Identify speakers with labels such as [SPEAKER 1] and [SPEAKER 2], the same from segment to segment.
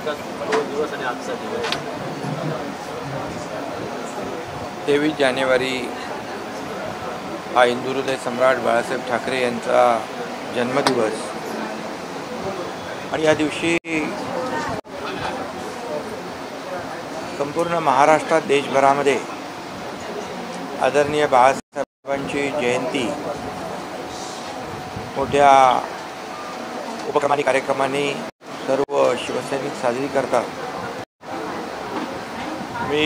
[SPEAKER 1] का तो दिवस आणि आजचा दिवस?
[SPEAKER 2] 23 जानेवारी हा हिंदुहृदय सम्राट बाळासाहेब ठाकरे यांचा जन्मदिवस आणि या दिवशी संपूर्ण महाराष्ट्रात देशभरामध्ये आदरणीय बाळासाहेबांची जयंती मोठ्या उपक्रमांनी कार्यक्रमांनी सर्व शिवसैनिक साजरी करतात। मी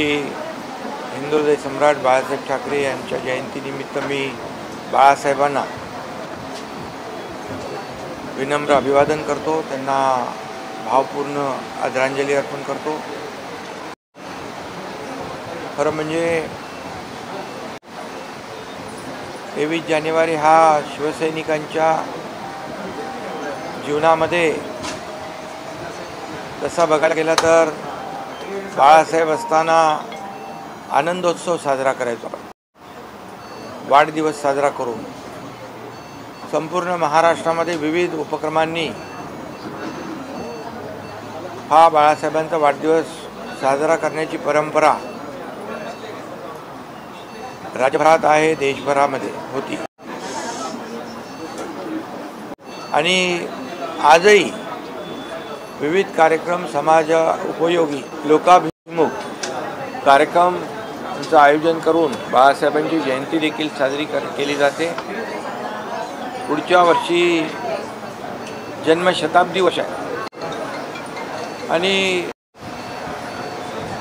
[SPEAKER 2] हिंदुहृदय सम्राट बाळासाहेब ठाकरे यांच्या जयंतीनिमित्त मी बाळासाहेबांना विनम्र अभिवादन करतो, त्यांना भावपूर्ण आदरांजली अर्पण करतो। खरं म्हणजे 23 जानेवारी हा शिवसैनिकांच्या जीवनामध्ये तसा बघायला गेला तर बाळासाहेब असताना आनंदोत्सव साजरा करायचो, वाढदिवस साजरा करून संपूर्ण महाराष्ट्रामध्ये विविध उपक्रमांनी हा बाळासाहेबांचा वाढदिवस साजरा करण्याची परंपरा राज्यभरात आहे, देशभरामध्ये होती आणि आजही विविध कार्यक्रम समाज उपयोगी लोकाभिमुख कार्यक्रमांचं आयोजन करून बाळासाहेबांची जयंती देखील साजरी केली जाते। पुढच्या वर्षी जन्मशताब्दी वर्ष आहे आणि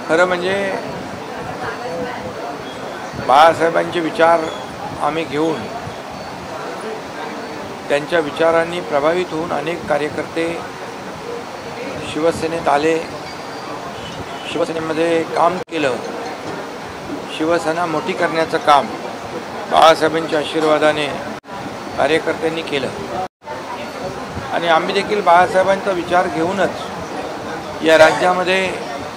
[SPEAKER 2] खरं म्हणजे बाळासाहेबांचे विचार आम्ही घेऊन त्यांच्या विचारांनी प्रभावित होऊन अनेक कार्यकर्ते शिवसेनेत आले, शिवसेनेमध्ये काम केलं। शिवसेना मोठी करण्याचं काम बाळासाहेबांच्या आशीर्वादाने कार्यकर्त्यांनी केलं आणि आम्ही देखील बाळासाहेबांचा विचार घेऊनच या राज्यामध्ये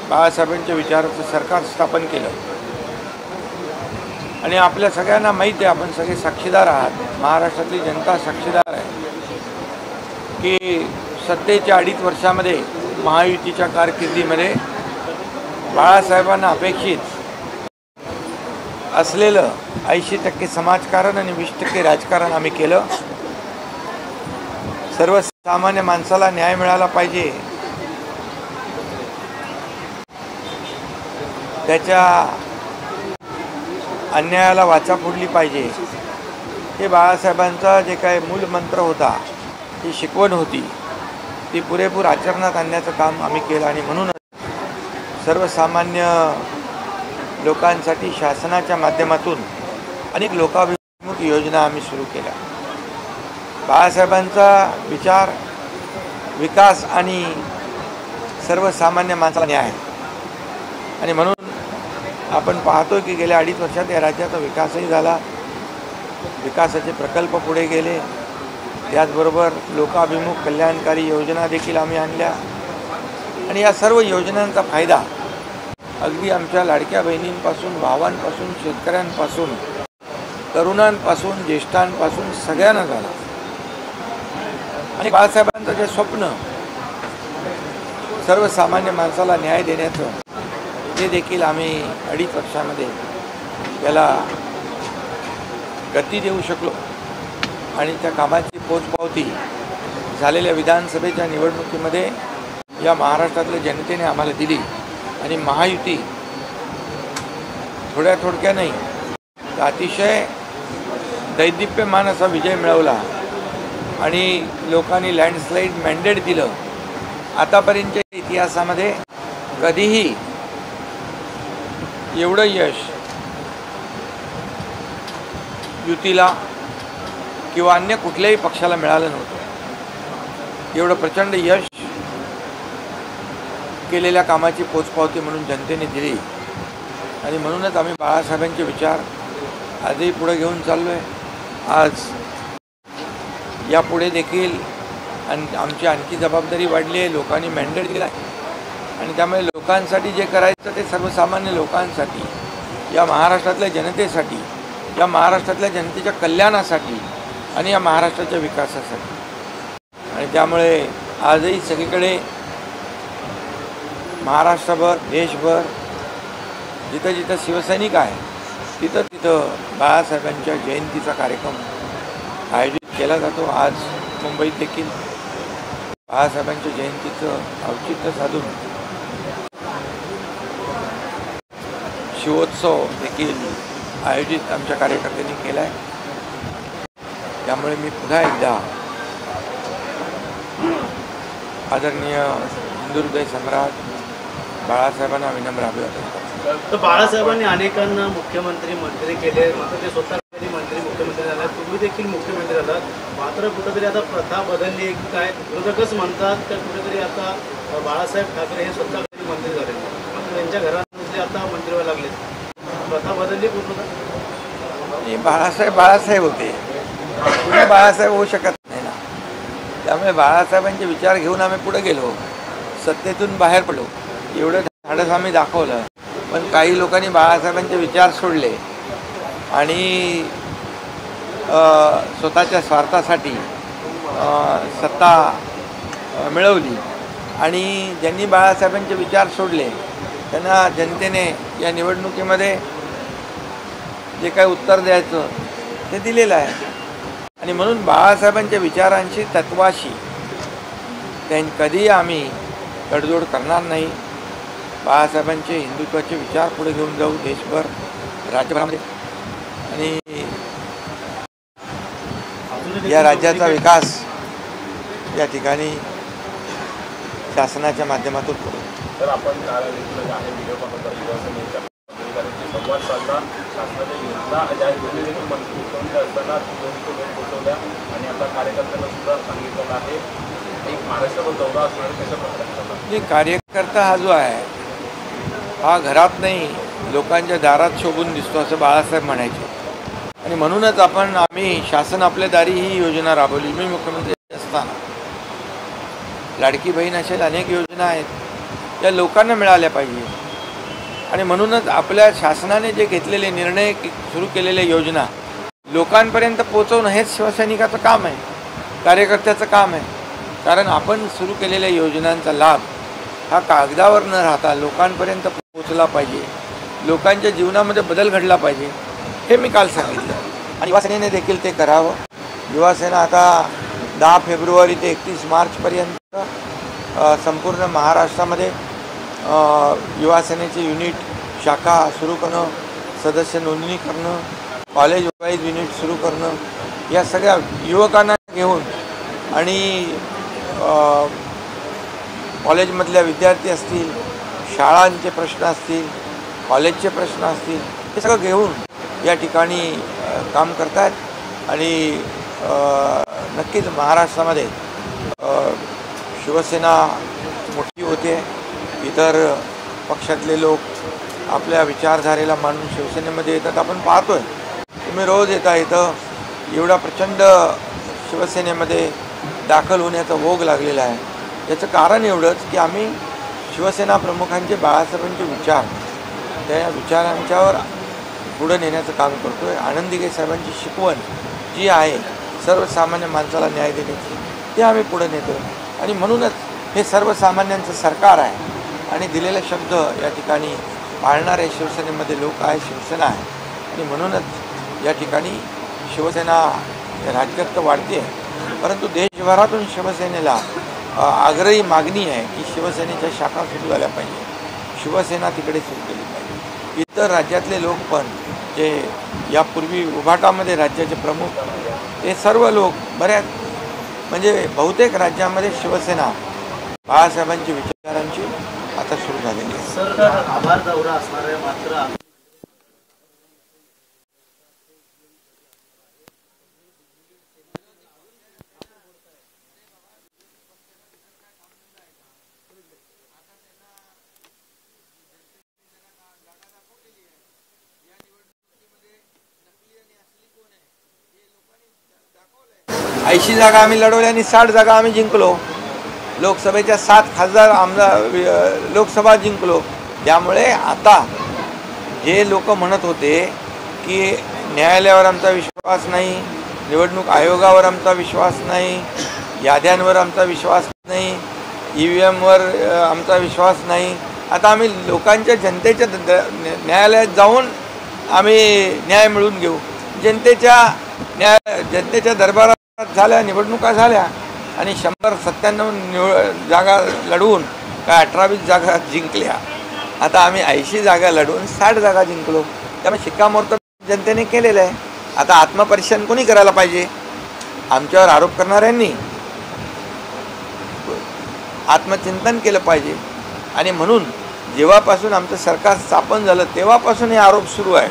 [SPEAKER 2] बाळासाहेबांच्या विचाराचं सरकार स्थापन केलं आणि आपल्या सगळ्यांना माहीत आहे, आपण सगळे साक्षीदार आहात, महाराष्ट्रातली जनता साक्षीदार आहे की सत्तेच्या 2.5 वर्षामध्ये महायुतीच्या कारकिर्दीमध्ये बाळासाहेबांना अपेक्षित असलेलं 80% समाजकारण आणि 20% राजकारण आम्ही केलं। सर्वसामान्य माणसाला न्याय मिळाला पाहिजे, त्याच्या अन्यायाला वाचा फोडली पाहिजे, हे बाळासाहेबांचा जे काय मूलमंत्र होता, ती शिकवण होती, ती पुरेपूर आचरणात आणण्याचं काम आम्ही केलं आणि म्हणूनच सर्वसामान्य लोकांसाठी शासनाच्या माध्यमातून अनेक लोकाभिमुख योजना आम्ही सुरू केल्या। बाळासाहेबांचा विचार विकास आणि सर्वसामान्य माणसाला न्याय आणि म्हणून आपण पाहतो की गेल्या 2.5 वर्षात या राज्याचा विकासही झाला, विकासाचे प्रकल्प पुढे गेले, त्याचबरोबर लोकाभिमुख कल्याणकारी योजना देखील आम्ही आणल्या आणि या सर्व योजनांचा फायदा अगदी आमच्या लाडक्या बहिणींपासून, भावांपासून, शेतकऱ्यांपासून, तरुणांपासून, ज्येष्ठांपासून सगळ्यांना झाला आणि बाळासाहेबांचं जे स्वप्न सर्वसामान्य माणसाला न्याय देण्याचं, ते देखील आम्ही 2.5 वर्षामध्ये त्याला गती देऊ शकलो आणि त्या कामाची पोचपावती झालेल्या विधानसभेच्या निवडणुकीमध्ये या महाराष्ट्रातल्या जनतेने आम्हाला दिली आणि महायुती थोड्या नाही तर अतिशय दैदिप्यमान असा विजय मिळवला आणि लोकांनी लँडस्लाईड मॅन्डेट दिलं। आतापर्यंतच्या इतिहासामध्ये कधीही एवढं यश युतीला किंवा अन्य कुठल्याही पक्षाला मिळालं नव्हतं। एवढं प्रचंड यश केलेल्या कामाची पोचपावती म्हणून जनतेने दिली आणि म्हणूनच आम्ही बाळासाहेबांचे विचार आजही पुढे घेऊन चाललो आहे। आज यापुढे देखील आमची आणखी जबाबदारी वाढली आहे, लोकांनी मॅन्डेट दिला आहे आणि त्यामुळे लोकांसाठी जे करायचं ते सर्वसामान्य लोकांसाठी, या महाराष्ट्रातल्या जनतेसाठी, या महाराष्ट्रातल्या जनतेच्या कल्याणासाठी आणि या महाराष्ट्राच्या विकासासाठी आणि त्यामुळे आजही सगळीकडे महाराष्ट्रभर देशभर जिथं जिथं शिवसैनिक आहे तिथं तिथं बाळासाहेबांच्या जयंतीचा कार्यक्रम आयोजित केला जातो। आज मुंबईत देखील बाळासाहेबांच्या जयंतीचं औचित्य साधून शिवोत्सव देखील आयोजित आमच्या कार्यकर्त्यांनी केला आहे। त्यामुळे मी पुन्हा एकदा आदरणीय हिंदुहृदय सम्राट बाळासाहेबांना विनम्र अभिवादन करतो।
[SPEAKER 1] तर बाळासाहेबांनी अनेकांना मुख्यमंत्री मंत्री केले, मात्र ते स्वतः कधी मंत्री मुख्यमंत्री झाला, तुम्ही देखील मुख्यमंत्री झालात, मात्र कुठेतरी आता प्रथा बदलली की काय? विरोधकच म्हणतात तर कुठेतरी आता बाळासाहेब ठाकरे हे स्वतः कधी मंत्री झाले, मात्र त्यांच्या घरात आता मंत्री व्हायला लागले, प्रथा बदलली पूर्ण?
[SPEAKER 2] बाळासाहेब होते, पुढे बाळासाहेब होऊ शकत नाही ना। त्यामुळे बाळासाहेबांचे विचार घेऊन आम्ही पुढे गेलो, सत्तेतून बाहेर पडलो, एवढं धाडस आम्ही दाखवलं। पण काही लोकांनी बाळासाहेबांचे विचार सोडले आणि स्वतःच्या स्वार्थासाठी सत्ता मिळवली, आणि ज्यांनी बाळासाहेबांचे विचार सोडले त्यांना जनतेने या निवडणुकीमध्ये जे काही उत्तर द्यायचं ते दिलेलं आहे। आणि म्हणून बाळासाहेबांच्या विचारांशी तत्वाशी कधी आम्ही तडजोड करणार नाही। बाळासाहेबांचे हिंदुत्वाचे विचार पुढे घेऊन जाऊ देशभर राज्यभरामध्ये, आणि या राज्याचा विकास या ठिकाणी शासनाच्या माध्यमातून करू।
[SPEAKER 3] तर आपण व्हिडिओ संवाद साधला, शासनाच्या योजना ज्या योजनेतून मुख्यमंत्री असताना पोहोचवल्या, आणि आता कार्यकर्त्यांना सुद्धा सांगितलेलं आहे एक महाराष्ट्रावर दौरा असणार कशा प्रकारे?
[SPEAKER 2] कार्यकर्ता हा जो आहे हा घरात नाही लोकांच्या दारात शोभून दिसतो असं बाळासाहेब म्हणायचे, आणि म्हणूनच आम्ही शासन आपल्या दारी ही योजना राबवली। मी मुख्यमंत्री असताना लाडकी बहीण अशा अनेक योजना आहेत त्या लोकांना मिळाल्या पाहिजे, आणि म्हणूनच आपल्या शासनाने जे घेतलेले निर्णय, सुरू केलेल्या योजना लोकांपर्यंत पोहोचवणं हेच शिवसैनिकाचं काम आहे, कार्यकर्त्याचं काम आहे। कारण आपण सुरू केलेल्या योजनांचा लाभ हा कागदावर न राहता लोकांपर्यंत पोहोचला पाहिजे, लोकांच्या जीवनामध्ये बदल घडला पाहिजे, हे मी काल सांगितलं, आणि युवासेनेने देखील ते करावं। युवासेना आता 10 फेब्रुवारी ते 31 मार्चपर्यंत संपूर्ण महाराष्ट्रामध्ये युवासेनेचे युनिट शाखा सुरू करणं, सदस्य नोंदणी करणं, कॉलेज वाईज युनिट सुरू करणं, या सगळ्या युवकांना घेऊन, आणि कॉलेजमधल्या विद्यार्थी असतील, शाळांचे प्रश्न असतील, कॉलेजचे प्रश्न असतील, हे सगळं घेऊन या ठिकाणी काम करतात। आणि नक्कीच महाराष्ट्रामध्ये शिवसेना मोठी होते, इतर पक्षातले लोक आपल्या विचारधारेला मानून शिवसेनेमध्ये येतात। आपण पाहतोय, तुम्ही रोज येता, इथं एवढा प्रचंड शिवसेनेमध्ये दाखल होण्याचा ओघ लागलेला आहे। याचं कारण एवढंच की आम्ही शिवसेना प्रमुखांचे बाळासाहेबांचे विचार, त्या विचारांच्यावर पुढे नेण्याचं काम करतो आहे। आनंदीगे साहेबांची शिकवण जी आहे सर्वसामान्य माणसाला न्याय देण्याची, ते आम्ही पुढे नेतो, आणि म्हणूनच हे सर्वसामान्यांचं सरकार आहे, आणि दिलेला शब्द या ठिकाणी पाळणारे शिवसेनेमध्ये लोक आहे, शिवसेना आहे, आणि म्हणूनच या ठिकाणी शिवसेना राज्यात वाढते आहे। परंतु देशभरातून शिवसेनेला आग्रही मागणी आहे की शिवसेनेच्या शाखा सुरू झाल्या पाहिजे, शिवसेना तिकडे सुरू केली पाहिजे। इतर राज्यातले लोक पण जे यापूर्वी उभाटामध्ये राज्याचे प्रमुख, ते सर्व लोक म्हणजे बहुतेक राज्यामध्ये शिवसेना बाळासाहेबांची विचारांची आता सुरू झालेली आहे।
[SPEAKER 1] सरकार आभार दौरा असणार आहे, मात्र
[SPEAKER 2] 80 जागा आम्ही लढवल्या आणि 60 जागा आम्ही जिंकलो। लोकसभेच्या 7 खासदार आमदार लोकसभा जिंकलो। त्यामुळे आता जे लोक म्हणत होते की न्यायालयावर आमचा विश्वास नाही, निवडणूक आयोगावर आमचा विश्वास नाही, याद्यांवर आमचा विश्वास नाही, EVM वर आमचा विश्वास नाही, आता आम्ही लोकांच्या जनतेच्या न्यायालयात जाऊन आम्ही न्याय मिळवून घेऊ. जनतेच्या दरबारात झाल्या, निवडणुका झाल्या आणि 197 जागा लढवून काय 18-20 जागा जिंकल्या. आता आम्ही 80 जागा लढवून 60 जागा जिंकलो. त्यामुळे शिक्कामोर्तब जनतेने केलेलं आहे. आता आत्मपरीक्षण कोणी करायला पाहिजे? आमच्यावर आरोप करणाऱ्यांनी आत्मचिंतन केलं पाहिजे. आणि म्हणून जेव्हापासून आमचं सरकार स्थापन झालं तेव्हापासून हे आरोप सुरू आहे.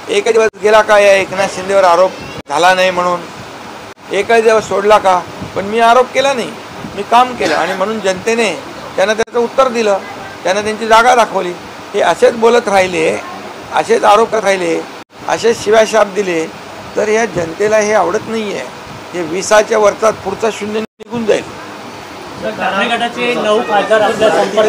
[SPEAKER 2] एकच दिवस गेला का या एकनाथ शिंदेवर आरोप झाला नाही म्हणून? एकच दिवस सोडला का? पण मी आरोप केला नाही, मी काम केलं आणि म्हणून जनतेने त्यांना त्याचं उत्तर दिलं, त्यांना त्यांची जागा दाखवली. हे असेच बोलत राहिले, असेच आरोप करत राहिले, असेच शिव्याशाप दिले तर या जनतेला हे आवडत नाही आहे. हे 20च्या वरचा पुढचा शून्य निघून जाईल.
[SPEAKER 4] ठाकरे गटाचे 9 खासदार आपल्या संपर्क